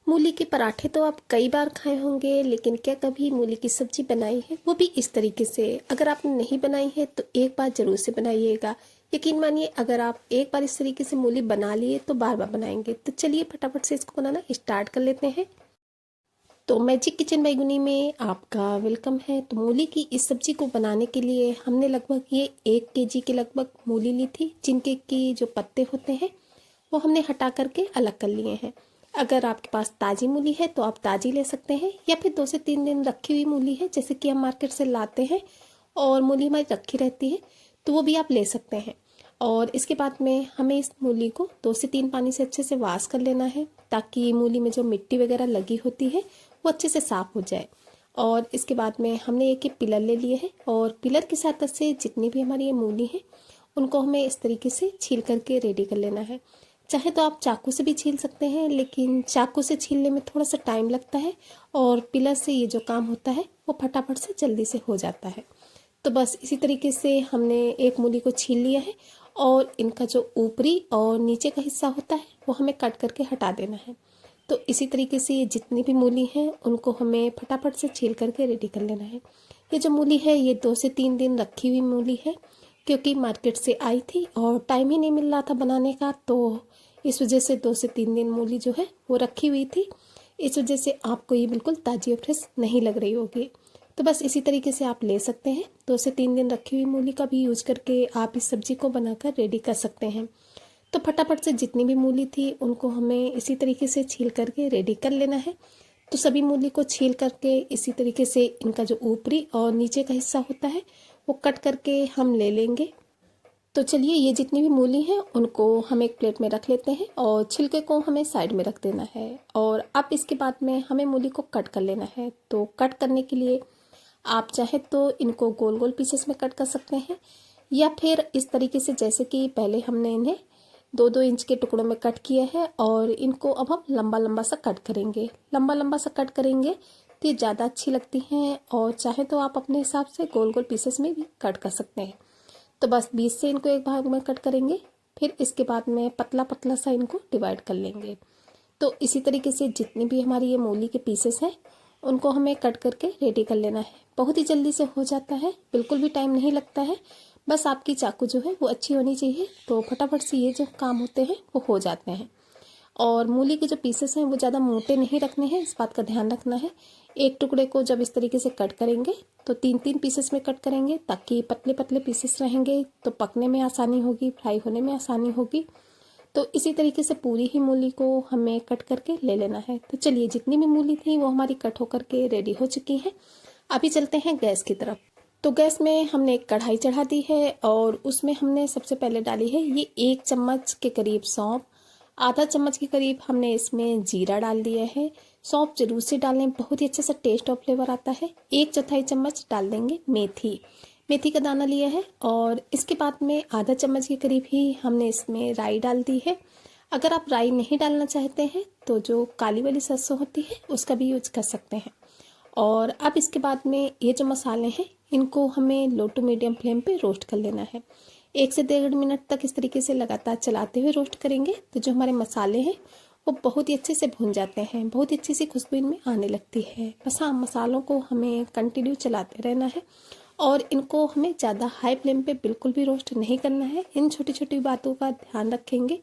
मूली के पराठे तो आप कई बार खाए होंगे, लेकिन क्या कभी मूली की सब्जी बनाई है, वो भी इस तरीके से? अगर आपने नहीं बनाई है तो एक बार ज़रूर से बनाइएगा। यकीन मानिए, अगर आप एक बार इस तरीके से मूली बना लिए तो बार बार बनाएंगे। तो चलिए फटाफट से इसको बनाना स्टार्ट कर लेते हैं। तो मैजिक किचन बैगुनी में आपका वेलकम है। तो मूली की इस सब्जी को बनाने के लिए हमने लगभग ये 1 kg के लगभग मूली ली थी, जिनके की जो पत्ते होते हैं वो हमने हटा करके अलग कर लिए हैं। अगर आपके पास ताज़ी मूली है तो आप ताज़ी ले सकते हैं, या फिर 2 से 3 दिन रखी हुई मूली है, जैसे कि हम मार्केट से लाते हैं और मूली हमारी रखी रहती है, तो वो भी आप ले सकते हैं। और इसके बाद में हमें इस मूली को 2 से 3 पानी से अच्छे से वॉश कर लेना है, ताकि मूली में जो मिट्टी वगैरह लगी होती है वो अच्छे से साफ़ हो जाए। और इसके बाद में हमने एक पिलर ले लिए हैं, और पिलर की सहायता से जितनी भी हमारी ये मूली है उनको हमें इस तरीके से छील करके रेडी कर लेना है। चाहे तो आप चाकू से भी छील सकते हैं, लेकिन चाकू से छीलने में थोड़ा सा टाइम लगता है, और पिलर से ये जो काम होता है वो फटाफट से जल्दी से हो जाता है। तो बस इसी तरीके से हमने एक मूली को छील लिया है, और इनका जो ऊपरी और नीचे का हिस्सा होता है वो हमें कट करके हटा देना है। तो इसी तरीके से ये जितनी भी मूली हैं उनको हमें फटाफट से छील करके रेडी कर लेना है। ये जो मूली है ये 2 से 3 दिन रखी हुई मूली है, क्योंकि मार्केट से आई थी और टाइम ही नहीं मिल रहा था बनाने का, तो इस वजह से 2 से 3 दिन मूली जो है वो रखी हुई थी। इस वजह से आपको ये बिल्कुल ताज़ी और फ्रेश नहीं लग रही होगी। तो बस इसी तरीके से आप ले सकते हैं। 2 से 3 दिन रखी हुई मूली का भी यूज़ करके आप इस सब्ज़ी को बनाकर रेडी कर सकते हैं। तो फटाफट से जितनी भी मूली थी उनको हमें इसी तरीके से छील करके रेडी कर लेना है। तो सभी मूली को छील करके इसी तरीके से इनका जो ऊपरी और नीचे का हिस्सा होता है वो कट करके हम ले लेंगे। तो चलिए, ये जितनी भी मूली हैं उनको हम एक प्लेट में रख लेते हैं, और छिलके को हमें साइड में रख देना है। और अब इसके बाद में हमें मूली को कट कर लेना है। तो कट करने के लिए आप चाहे तो इनको गोल गोल पीसेस में कट कर सकते हैं, या फिर इस तरीके से जैसे कि पहले हमने इन्हें 2-2 इंच के टुकड़ों में कट किया है, और इनको अब हम लंबा लंबा सा कट करेंगे। लंबा लंबा सा कट करेंगे तो ये ज़्यादा अच्छी लगती हैं, और चाहे तो आप अपने हिसाब से गोल गोल पीसेस में भी कट कर सकते हैं। तो बस बीच से इनको एक भाग में कट करेंगे, फिर इसके बाद में पतला पतला सा इनको डिवाइड कर लेंगे। तो इसी तरीके से जितनी भी हमारी ये मूली के पीसेस हैं उनको हमें कट करके रेडी कर लेना है। बहुत ही जल्दी से हो जाता है, बिल्कुल भी टाइम नहीं लगता है। बस आपकी चाकू जो है वो अच्छी होनी चाहिए, तो फटाफट से ये जो काम होते हैं वो हो जाते हैं। और मूली के जो पीसेस हैं वो ज़्यादा मोटे नहीं रखने हैं, इस बात का ध्यान रखना है। एक टुकड़े को जब इस तरीके से कट करेंगे तो 3-3 पीसेस में कट करेंगे, ताकि पतले पतले पीसेस रहेंगे तो पकने में आसानी होगी, फ्राई होने में आसानी होगी। तो इसी तरीके से पूरी ही मूली को हमें कट करके ले लेना है। तो चलिए, जितनी भी मूली थी वो हमारी कट होकर के रेडी हो चुकी है। अभी चलते हैं गैस की तरफ। तो गैस में हमने एक कढ़ाई चढ़ा दी है, और उसमें हमने सबसे पहले डाली है ये 1 चम्मच के करीब सौंफ। आधा चम्मच के करीब हमने इसमें जीरा डाल दिया है। सौंफ जरूर से डालें, बहुत ही अच्छे से टेस्ट और फ्लेवर आता है। 1/4 चम्मच डाल देंगे मेथी। मेथी का दाना लिया है, और इसके बाद में आधा चम्मच के करीब ही हमने इसमें राई डाल दी है। अगर आप राई नहीं डालना चाहते हैं तो जो काली वाली सरसों होती है उसका भी यूज कर सकते हैं। और अब इसके बाद में ये जो मसाले हैं इनको हमें लो टू मीडियम फ्लेम पे रोस्ट कर लेना है। 1 से 1.5 मिनट तक इस तरीके से लगातार चलाते हुए रोस्ट करेंगे तो जो हमारे मसाले हैं वो बहुत ही अच्छे से भुन जाते हैं, बहुत ही अच्छी सी खुशबू इनमें आने लगती है। बस हाँ, मसालों को हमें कंटिन्यू चलाते रहना है, और इनको हमें ज़्यादा हाई फ्लेम पे बिल्कुल भी रोस्ट नहीं करना है। इन छोटी छोटी बातों का ध्यान रखेंगे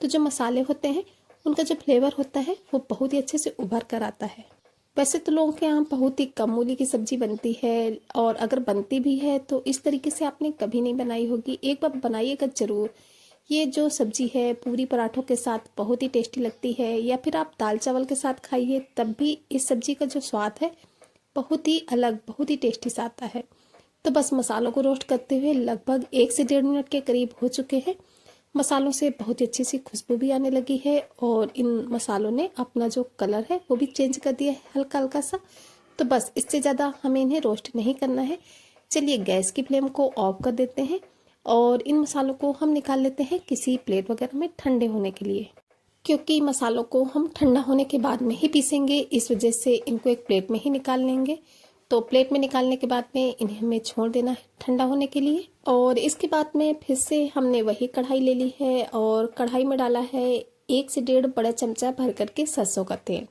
तो जो मसाले होते हैं उनका जो फ्लेवर होता है वो बहुत ही अच्छे से उभर कर आता है। वैसे तो लोगों के यहाँ बहुत ही कम मूली की सब्जी बनती है, और अगर बनती भी है तो इस तरीके से आपने कभी नहीं बनाई होगी। एक बार बनाइएगा ज़रूर। ये जो सब्जी है पूरी पराठों के साथ बहुत ही टेस्टी लगती है, या फिर आप दाल चावल के साथ खाइए तब भी इस सब्जी का जो स्वाद है बहुत ही अलग, बहुत ही टेस्टी सा आता है। तो बस मसालों को रोस्ट करते हुए लगभग 1 से 1.5 मिनट के करीब हो चुके हैं। मसालों से बहुत ही अच्छी सी खुशबू भी आने लगी है, और इन मसालों ने अपना जो कलर है वो भी चेंज कर दिया है हल्का हल्का सा। तो बस इससे ज़्यादा हमें इन्हें रोस्ट नहीं करना है। चलिए, गैस की फ्लेम को ऑफ कर देते हैं, और इन मसालों को हम निकाल लेते हैं किसी प्लेट वगैरह में ठंडे होने के लिए, क्योंकि मसालों को हम ठंडा होने के बाद में ही पीसेंगे, इस वजह से इनको एक प्लेट में ही निकाल लेंगे। तो प्लेट में निकालने के बाद में इन्हें हमें छोड़ देना है ठंडा होने के लिए। और इसके बाद में फिर से हमने वही कढ़ाई ले ली है, और कढ़ाई में डाला है 1 से 1.5 बड़ा चमचा भर करके सरसों का तेल।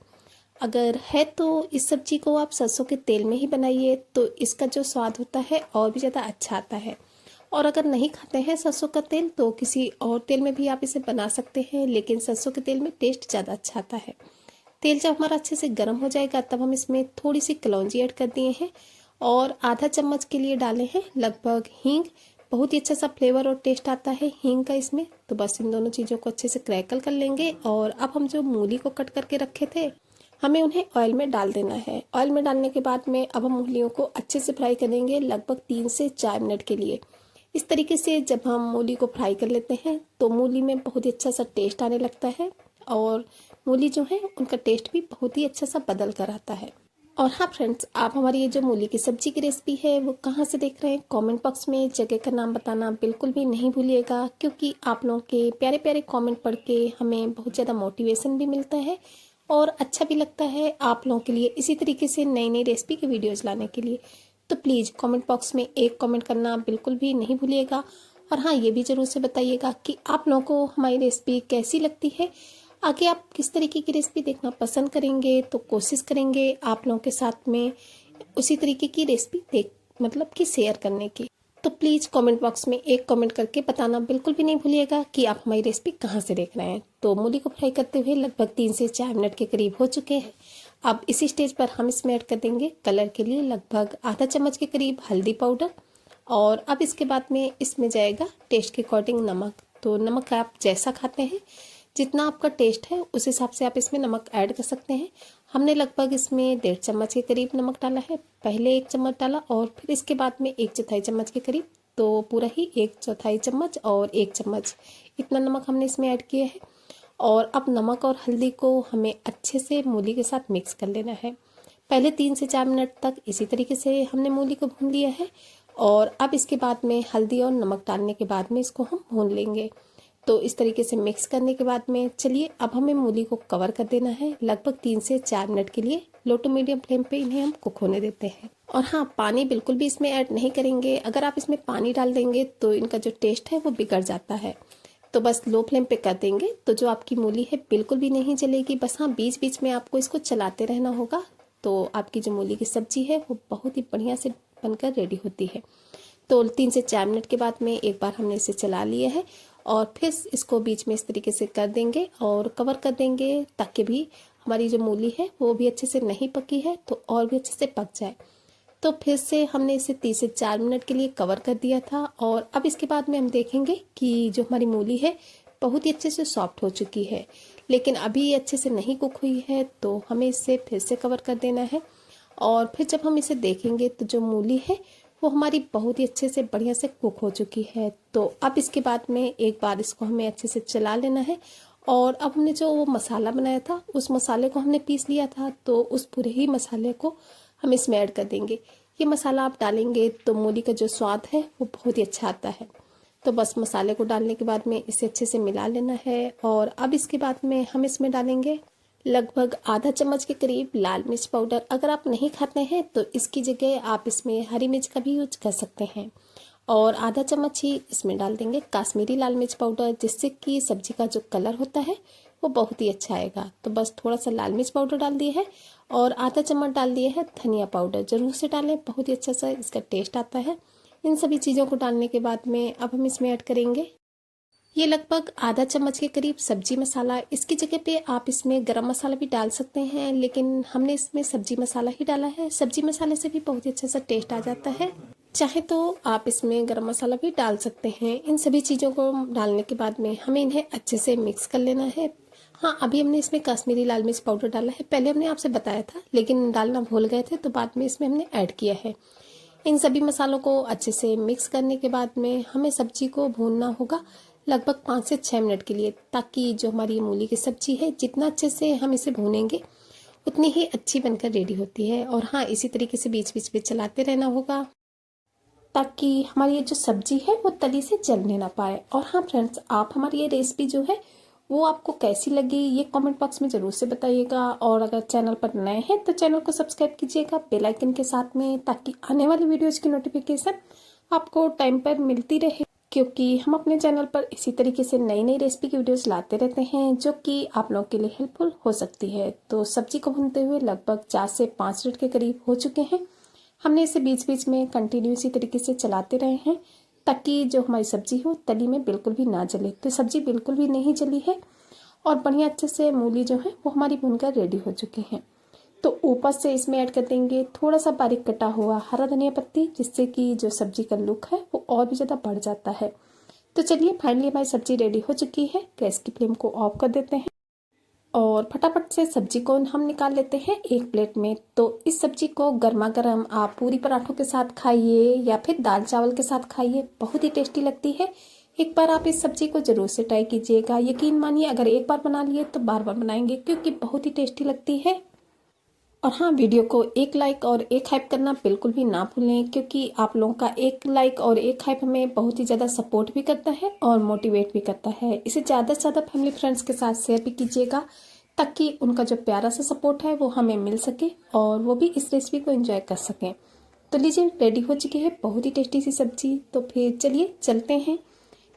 अगर है तो इस सब्जी को आप सरसों के तेल में ही बनाइए, तो इसका जो स्वाद होता है और भी ज़्यादा अच्छा आता है। और अगर नहीं खाते हैं सरसों का तेल तो किसी और तेल में भी आप इसे बना सकते हैं, लेकिन सरसों के तेल में टेस्ट ज़्यादा अच्छा आता है। तेल जब हमारा अच्छे से गर्म हो जाएगा तब हम इसमें थोड़ी सी कलौंजी ऐड कर दिए हैं और आधा चम्मच के लिए डाले हैं लगभग हींग। बहुत ही अच्छा सा फ्लेवर और टेस्ट आता है हींग का इसमें। तो बस इन दोनों चीज़ों को अच्छे से क्रैकल कर लेंगे। और अब हम जो मूली को कट करके रखे थे, हमें उन्हें ऑयल में डाल देना है। ऑयल में डालने के बाद में अब हम मूलियों को अच्छे से फ्राई करेंगे लगभग 3 से 4 मिनट के लिए। इस तरीके से जब हम मूली को फ्राई कर लेते हैं तो मूली में बहुत ही अच्छा सा टेस्ट आने लगता है और मूली जो है उनका टेस्ट भी बहुत ही अच्छा सा बदल कर आता है। और हाँ फ्रेंड्स, आप हमारी ये जो मूली की सब्जी की रेसिपी है वो कहाँ से देख रहे हैं, कमेंट बॉक्स में जगह का नाम बताना बिल्कुल भी नहीं भूलिएगा, क्योंकि आप लोगों के प्यारे प्यारे कमेंट पढ़ के हमें बहुत ज़्यादा मोटिवेशन भी मिलता है और अच्छा भी लगता है आप लोगों के लिए इसी तरीके से नई नई रेसिपी की वीडियोज़ लाने के लिए। तो प्लीज़ कमेंट बॉक्स में एक कमेंट करना बिल्कुल भी नहीं भूलिएगा। और हाँ, ये भी ज़रूर से बताइएगा कि आप लोगों को हमारी रेसिपी कैसी लगती है। आगे आप किस तरीके की रेसिपी देखना पसंद करेंगे, तो कोशिश करेंगे आप लोगों के साथ में उसी तरीके की रेसिपी मतलब कि शेयर करने की। तो प्लीज़ कमेंट बॉक्स में एक कमेंट करके बताना बिल्कुल भी नहीं भूलिएगा कि आप हमारी रेसिपी कहाँ से देख रहे हैं। तो मूली को फ्राई करते हुए लगभग 3 से 4 मिनट के करीब हो चुके हैं। अब इसी स्टेज पर हम इसमें ऐड कर देंगे कलर के लिए लगभग आधा चम्मच के करीब हल्दी पाउडर। और अब इसके बाद में इसमें जाएगा टेस्ट के अकॉर्डिंग नमक। तो नमक आप जैसा खाते हैं, जितना आपका टेस्ट है उस हिसाब से आप इसमें नमक ऐड कर सकते हैं। हमने लगभग इसमें 1.5 चम्मच के करीब नमक डाला है। पहले 1 चम्मच डाला और फिर इसके बाद में 1/4 चम्मच के करीब, तो पूरा ही 1/4 चम्मच और 1 चम्मच इतना नमक हमने इसमें ऐड किया है। और अब नमक और हल्दी को हमें अच्छे से मूली के साथ मिक्स कर लेना है। पहले 3 से 4 मिनट तक इसी तरीके से हमने मूली को भून लिया है और अब इसके बाद में हल्दी और नमक डालने के बाद में इसको हम भून लेंगे। तो इस तरीके से मिक्स करने के बाद में चलिए अब हमें मूली को कवर कर देना है लगभग 3 से 4 मिनट के लिए। लो टू मीडियम फ्लेम पे इन्हें हम कुक होने देते हैं। और हाँ, पानी बिल्कुल भी इसमें ऐड नहीं करेंगे। अगर आप इसमें पानी डाल देंगे तो इनका जो टेस्ट है वो बिगड़ जाता है। तो बस लो फ्लेम पे कर देंगे तो जो आपकी मूली है बिल्कुल भी नहीं जलेगी। बस हाँ, बीच बीच में आपको इसको चलाते रहना होगा। तो आपकी जो मूली की सब्जी है वो बहुत ही बढ़िया से बनकर रेडी होती है। तो 3 से 4 मिनट के बाद में एक बार हमने इसे चला लिया है और फिर इसको बीच में इस तरीके से कर देंगे और कवर कर देंगे, ताकि भी हमारी जो मूली है वो भी अच्छे से नहीं पकी है तो और भी अच्छे से पक जाए। तो फिर से हमने इसे 3 से 4 मिनट के लिए कवर कर दिया था और अब इसके बाद में हम देखेंगे कि जो हमारी मूली है बहुत ही अच्छे से सॉफ्ट हो चुकी है, लेकिन अभी अच्छे से नहीं कुक हुई है। तो हमें इसे फिर से कवर कर देना है और फिर जब हम इसे देखेंगे तो जो मूली है वो हमारी बहुत ही अच्छे से बढ़िया से कुक हो चुकी है। तो अब इसके बाद में एक बार इसको हमें अच्छे से चला लेना है। और अब हमने जो वो मसाला बनाया था उस मसाले को हमने पीस लिया था, तो उस पूरे ही मसाले को हम इसमें ऐड कर देंगे। ये मसाला आप डालेंगे तो मूली का जो स्वाद है वो बहुत ही अच्छा आता है। तो बस मसाले को डालने के बाद में इसे अच्छे से मिला लेना है। और अब इसके बाद में हम इसमें डालेंगे लगभग आधा चम्मच के करीब लाल मिर्च पाउडर। अगर आप नहीं खाते हैं तो इसकी जगह आप इसमें हरी मिर्च का भी यूज कर सकते हैं। और आधा चम्मच ही इसमें डाल देंगे काश्मीरी लाल मिर्च पाउडर, जिससे कि सब्जी का जो कलर होता है वो बहुत ही अच्छा आएगा। तो बस थोड़ा सा लाल मिर्च पाउडर डाल दिए है और आधा चम्मच डाल दिए है धनिया पाउडर। जरूर से डालें, बहुत ही अच्छा सा इसका टेस्ट आता है। इन सभी चीज़ों को डालने के बाद में अब हम इसमें ऐड करेंगे ये लगभग आधा चम्मच के करीब सब्जी मसाला। इसकी जगह पे आप इसमें गरम मसाला भी डाल सकते हैं, लेकिन हमने इसमें सब्जी मसाला ही डाला है। सब्जी मसाले से भी बहुत ही अच्छा सा टेस्ट आ जाता है। चाहे तो आप इसमें गरम मसाला भी डाल सकते हैं। इन सभी चीज़ों को डालने के बाद में हमें इन्हें अच्छे से मिक्स कर लेना है। हाँ, अभी हमने इसमें कश्मीरी लाल मिर्च पाउडर डाला है। पहले हमने आपसे बताया था लेकिन डालना भूल गए थे, तो बाद में इसमें हमने ऐड किया है। इन सभी मसालों को अच्छे से मिक्स करने के बाद में हमें सब्जी को भूनना होगा लगभग 5 से 6 मिनट के लिए, ताकि जो हमारी मूली की सब्जी है जितना अच्छे से हम इसे भूनेंगे उतनी ही अच्छी बनकर रेडी होती है। और हाँ, इसी तरीके से बीच बीच में चलाते रहना होगा ताकि हमारी ये जो सब्जी है वो तली से जलने ना पाए। और हाँ फ्रेंड्स, आप हमारी ये रेसिपी जो है वो आपको कैसी लगी ये कमेंट बॉक्स में ज़रूर से बताइएगा। और अगर चैनल पर नए हैं तो चैनल को सब्सक्राइब कीजिएगा बेल आइकन के साथ में, ताकि आने वाली वीडियोज़ की नोटिफिकेशन आपको टाइम पर मिलती रहे। क्योंकि हम अपने चैनल पर इसी तरीके से नई नई रेसिपी की वीडियोस लाते रहते हैं जो कि आप लोगों के लिए हेल्पफुल हो सकती है। तो सब्जी को भूनते हुए लगभग 4 से 5 मिनट के करीब हो चुके हैं। हमने इसे बीच बीच में कंटिन्यू इसी तरीके से चलाते रहे हैं ताकि जो हमारी सब्जी हो तली में बिल्कुल भी ना जले। तो सब्जी बिल्कुल भी नहीं जली है और बढ़िया अच्छे से मूली जो है वो हमारी भूनकर रेडी हो चुकी हैं। तो ऊपर से इसमें ऐड कर देंगे थोड़ा सा बारीक कटा हुआ हरा धनिया पत्ती, जिससे कि जो सब्जी का लुक है वो और भी ज़्यादा बढ़ जाता है। तो चलिए फाइनली हमारी सब्जी रेडी हो चुकी है। गैस की फ्लेम को ऑफ कर देते हैं और फटाफट से सब्जी को हम निकाल लेते हैं एक प्लेट में। तो इस सब्जी को गर्मा गर्म आप पूरी पराठों के साथ खाइए या फिर दाल चावल के साथ खाइए, बहुत ही टेस्टी लगती है। एक बार आप इस सब्जी को ज़रूर से ट्राई कीजिएगा। यकीन मानिए अगर एक बार बना लिए तो बार बार बनाएंगे क्योंकि बहुत ही टेस्टी लगती है। और हाँ, वीडियो को एक लाइक और एक हाइप करना बिल्कुल भी ना भूलें, क्योंकि आप लोगों का एक लाइक और एक हाइप हमें बहुत ही ज़्यादा सपोर्ट भी करता है और मोटिवेट भी करता है। इसे ज़्यादा से ज़्यादा फैमिली फ्रेंड्स के साथ शेयर भी कीजिएगा ताकि उनका जो प्यारा सा सपोर्ट है वो हमें मिल सके और वो भी इस रेसिपी को एंजॉय कर सकें। तो लीजिए रेडी हो चुकी है बहुत ही टेस्टी सी सब्जी। तो फिर चलिए चलते हैं,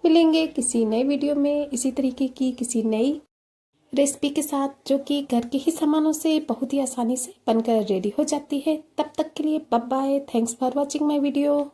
मिलेंगे किसी नए वीडियो में इसी तरीके की किसी नई रेसिपी के साथ जो कि घर के ही सामानों से बहुत ही आसानी से बनकर रेडी हो जाती है। तब तक के लिए bye bye. Thanks for watching my video.